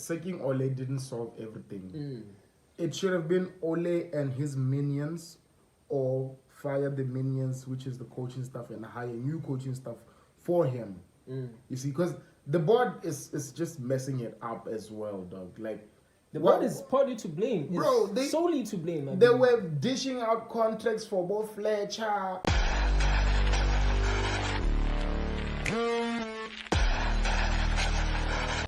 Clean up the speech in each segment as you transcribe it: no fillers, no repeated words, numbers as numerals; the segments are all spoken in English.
sacking Ole didn't solve everything. It should have been Ole and his minions, or fire the minions, which is the coaching staff, and hire new coaching staff for him. You see, because the board is just messing it up as well, dog. Like, the board is partly to blame. Bro, they solely to blame. They were dishing out contracts for both Fletcher.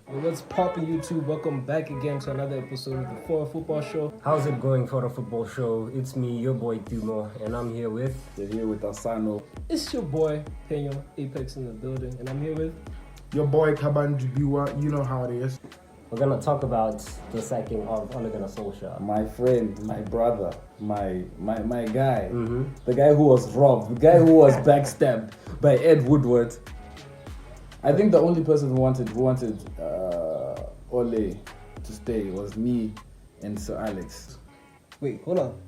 What's poppin' YouTube? Welcome back again to another episode of the FoRa Football Show. How's it going for the football show? It's me, your boy Tumo, and I'm here with... You're here with Asano. It's your boy, Peño, Apex in the building, and I'm here with... Your boy, Kaban Jubiwa. You know how it is. We're going to talk about the sacking of Ole Gunnar Solskjær. My friend, my brother, my guy. The guy who was robbed, the guy who was backstabbed by Ed Woodward. I think the only person who wanted Ole to stay was me and Sir Alex. Wait, hold on.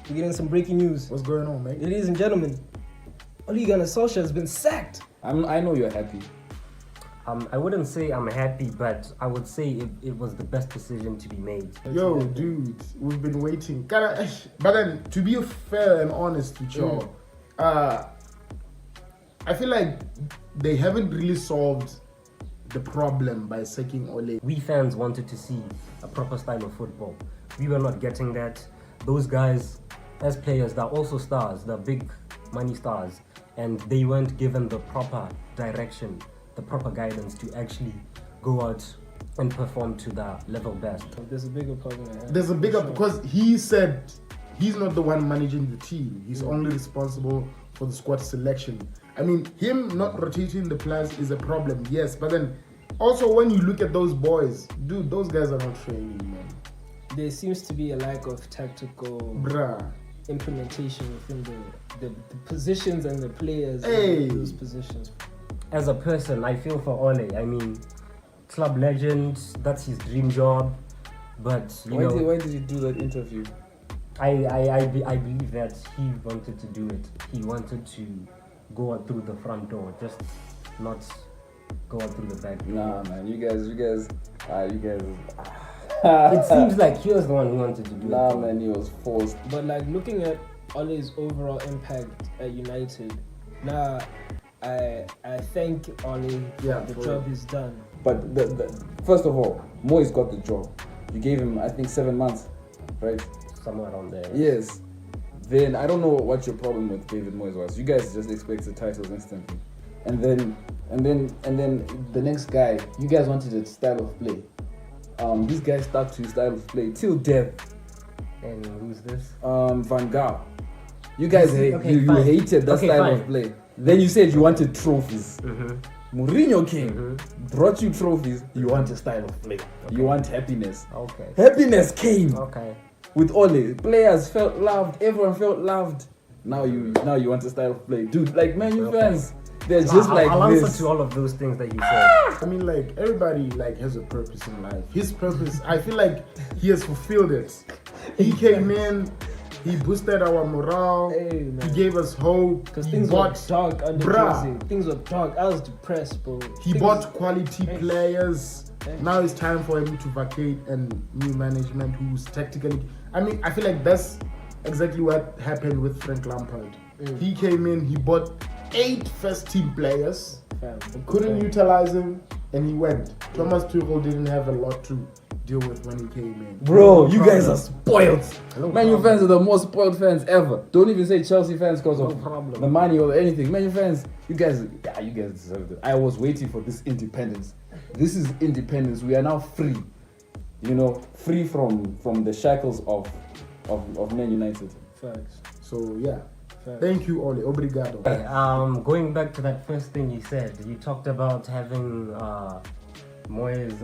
We're getting some breaking news. What's going on, mate? Ladies and gentlemen, Ole Gunnar Solskjær has been sacked. I know you're happy. I wouldn't say I'm happy, but I would say it was the best decision to be made. Yo, dude, we've been waiting. But then, to be fair and honest with y'all, I feel like they haven't really solved the problem by sacking Ole. We fans wanted to see a proper style of football. We were not getting that. Those guys, as players, they're also stars, they're big money stars, and they weren't given the proper direction, the proper guidance to actually go out and perform to the level best. There's a bigger problem. There's a bigger, because he said he's not the one managing the team. He's only responsible for the squad selection. I mean, him not rotating the players is a problem, yes, but then also when you look at those boys, dude, those guys are not training, man. There seems to be a lack of tactical implementation within the positions and the players in those positions. As a person, I feel for Ole. I mean, club legend, that's his dream job. But Why did you do that interview? I believe that he wanted to do it. He wanted to go out through the front door, just not go out through the back door. Nah, man, you guys. It seems like he was the one who wanted to do it. Nah, man, he was forced. But like looking at Ole's overall impact at United, I thank Ole for the job he's done. But first of all, Moyes got the job. You gave him, I think, 7 months, right? Somewhere around there. Yes. Then I don't know what your problem with David Moyes was. You guys just expected titles instantly, and then the next guy, you guys wanted a style of play. This guy stuck to his style of play till death. And who's this? Van Gaal. You guys you hated that style of play. Then you said you wanted trophies. Mourinho came, brought you trophies. You want a style of play. Okay. You want happiness. Okay. Happiness came. Okay. With Ole, players felt loved. Everyone felt loved. Now you want a style of play, dude. Like Man U fans, they're just like I'll this. answer to all of those things that you said. I mean, like, everybody has a purpose in life. His purpose, I feel like he has fulfilled it. He came in, he boosted our morale, he gave us hope. Because things were dark under Jose. Things were dark. I was depressed, bro. He bought quality players. Now it's time for him to vacate and new management who's tactically... I mean, I feel like that's exactly what happened with Frank Lampard. He came in, he bought 8 first-team players, couldn't utilize him, and he went. Thomas Tuchel didn't have a lot to deal with when he came in. Bro, you guys are spoiled. Man U fans are the most spoiled fans ever. Don't even say Chelsea fans because of the money or anything. Man U fans, you guys deserve it. I was waiting for this independence. This is independence. We are now free. Free from the shackles of Man United. Facts. So yeah. Thank you, Ole. Obrigado. Going back to that first thing you said, you talked about having Moyes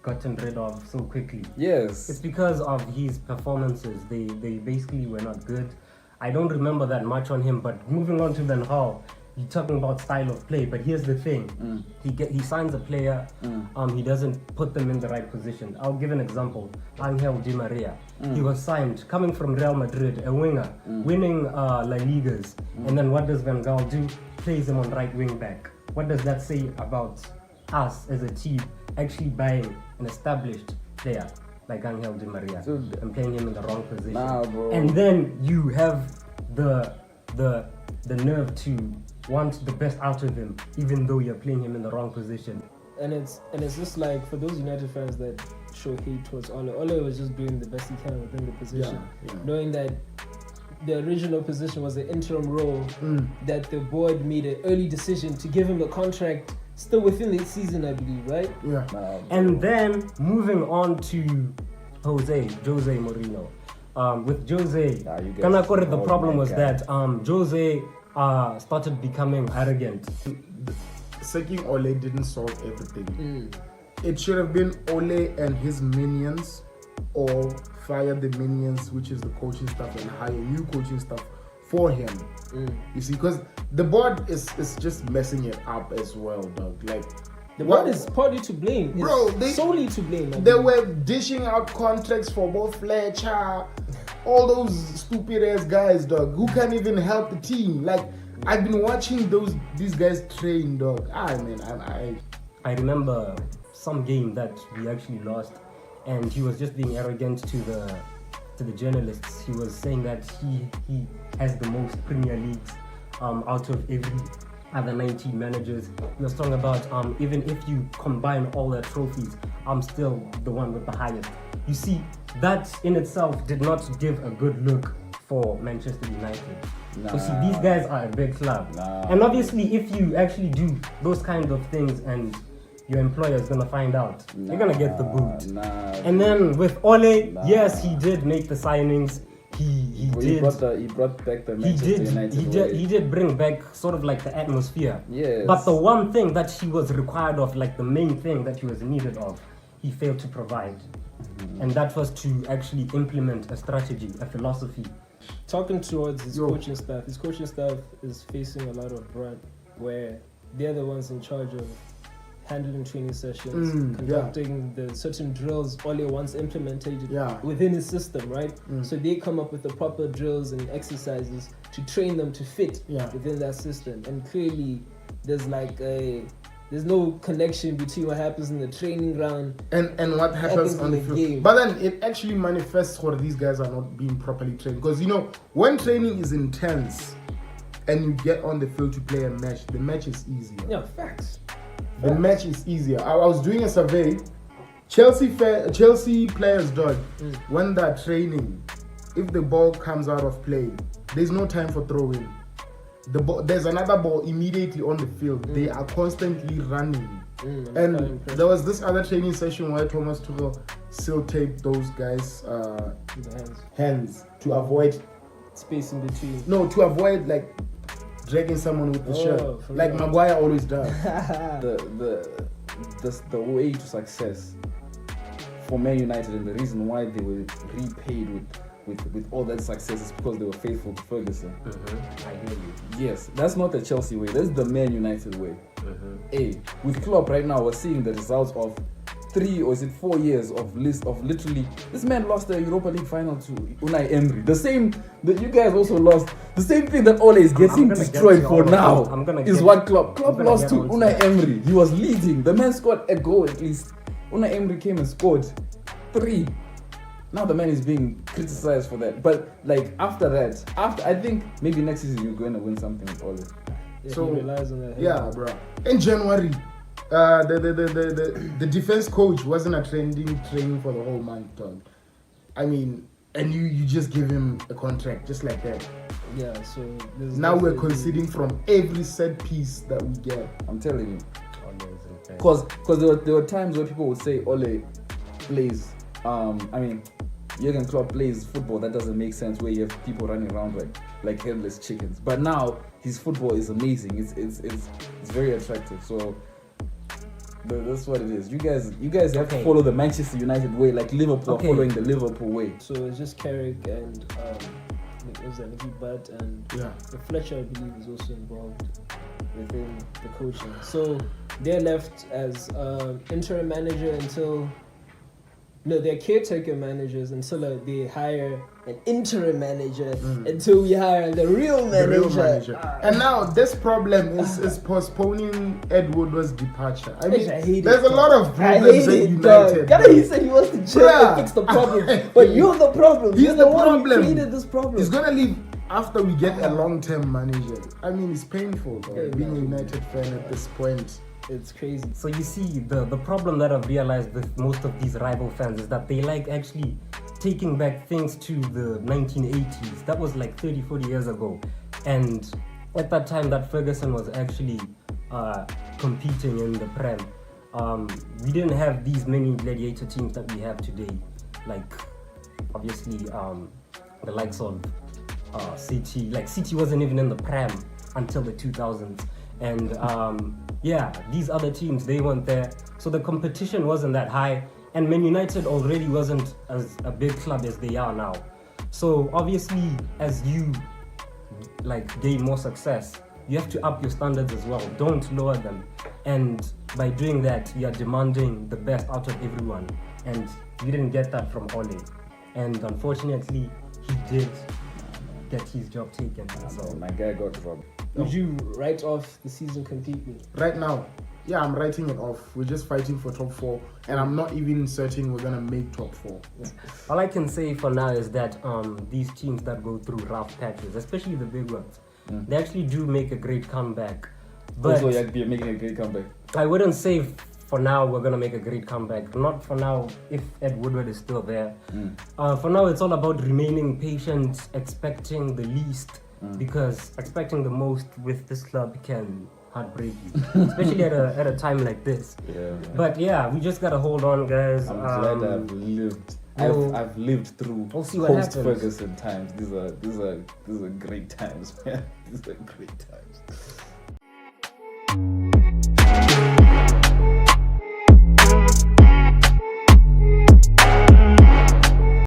gotten rid of so quickly. Yes. It's because of his performances. They basically were not good. I don't remember that much on him, but moving on to Van Gaal, you're talking about style of play, but here's the thing. He signs a player, he doesn't put them in the right position. I'll give an example. Angel Di Maria. He was signed, coming from Real Madrid, a winger, winning La Ligas. And then what does Van Gaal do? Plays him on right wing back. What does that say about us as a team actually buying an established player like Angel Di Maria and playing him in the wrong position. Nah, bro. And then you have the nerve to want the best out of him, even though you're playing him in the wrong position. And it's just like, for those United fans that show hate towards Ole was just doing the best he can within the position, knowing that the original position was an interim role, that the board made an early decision to give him a contract still within the season, I believe, right? Yeah. And then moving on to Jose Mourinho. With Jose, the problem was that Jose started becoming arrogant. Sacking Ole didn't solve everything. It should have been Ole and his minions, or fire the minions, which is the coaching staff, and hire new coaching staff for him. You see, because the board is just messing it up as well, dog. Like, the board is partly to blame. Bro, solely to blame. They were dishing out contracts for both Fletcher, all those stupid ass guys, dog, who can't even help the team. Like, I've been watching these guys train, dog. I remember some game that we actually lost, and he was just being arrogant to the journalists. He was saying that he has the most Premier Leagues out of every other 19 managers. He was talking about even if you combine all their trophies, I'm still the one with the highest. You see, that in itself did not give a good look for Manchester United. So see, these guys are a big club. And obviously, if you actually do those kind of things and your employer is going to find out, you're going to get the boot. And then with Ole, yes, he did make the signings. He brought back the Manchester United he did bring back sort of like the atmosphere. Yes. But the one thing that he was required of, like the main thing that he was needed of, he failed to provide. And that was to actually implement a strategy, a philosophy. Talking towards his coaching staff is facing a lot of brunt, where they're the ones in charge of handling training sessions, conducting the certain drills Ole once implemented within his system, right? So they come up with the proper drills and exercises to train them to fit within that system. And clearly, there's no connection between what happens in the training ground and what happens on the field. Game. But then it actually manifests where these guys are not being properly trained. Because, you know, when training is intense and you get on the field to play a match, the match is easier. Yeah, facts. The match is easier. I was doing a survey. Chelsea players, dog, when they're training, if the ball comes out of play, there's no time for throwing. There's another ball immediately on the field. They are constantly running. And there was this other training session where Thomas Tuchel still taped those guys' hands to avoid space in between. No, to avoid like dragging someone with the shirt, like Maguire always does. The way to success for Man United, and the reason why they were repaid with all that success is because they were faithful to Ferguson. I hear you. Yes, that's not the Chelsea way. That's the Man United way. With Klopp right now, we're seeing the results of 3 or is it 4 years of literally. This man lost the Europa League final to Unai Emery. The same that you guys also lost. The same thing that Ole is getting destroyed for now is what Klopp lost to Unai Emery. He was leading. The man scored a goal at least. Unai Emery came and scored 3. Now the man is being criticized for that. But like after that, I think maybe next season you're going to win something with Ole. Yeah, so he relies on that. Yeah, bro. In January, the defense coach wasn't training for the whole month, dog. I mean, and you just give him a contract just like that. Yeah. So now we're conceding from every set piece that we get. I'm telling you, because there were times where people would say Ole plays. Jurgen Klopp plays football that doesn't make sense, where you have people running around like headless chickens. But now his football is amazing. It's very attractive. So that's what it is. You guys have to follow the Manchester United way, like Liverpool are following the Liverpool way. So it's just Carrick and Nicky Butt and the Fletcher, I believe, is also involved within the coaching. So they're left as interim manager until No, they're caretaker managers until they hire an interim manager until we hire the real manager. And now this problem is postponing Ed Woodward's departure. I mean, I hate there's it, a lot of I problems hate at it, dog. United. He said he wants to chill and fix the problem, but you're the problem. He's You're the one who problem. created this problem. He's gonna leave after we get a long-term manager. I mean, it's painful being a United fan at this point. It's crazy. So you see, the problem that I've realized with most of these rival fans is that they like actually taking back things to the 1980s. That was like 30, 40 years ago. And at that time that Ferguson was actually competing in the Prem, we didn't have these many gladiator teams that we have today. Like, obviously, the likes of City. Like, City wasn't even in the Prem until the 2000s. And these other teams, they weren't there. So the competition wasn't that high. And Man United already wasn't as a big club as they are now. So obviously, as you gain more success, you have to up your standards as well. Don't lower them. And by doing that, you are demanding the best out of everyone. And you didn't get that from Ole. And unfortunately, he did get his job taken. So my guy got robbed. Would you write off the season completely? Right now, yeah, I'm writing it off. We're just fighting for top 4, and I'm not even certain we're gonna make top 4. All I can say for now is that these teams that go through rough patches, especially the big ones, they actually do make a great comeback. But also, you're making a great comeback. I wouldn't say for now we're gonna make a great comeback. Not for now if Ed Woodward is still there. For now, it's all about remaining patient, expecting the least. Because expecting the most with this club can heartbreak you, especially at a time like this. Yeah. But yeah, we just gotta hold on, guys. I'm glad I've lived. I've lived through we'll see what post happens. Ferguson times. These are great times, man. These are great times.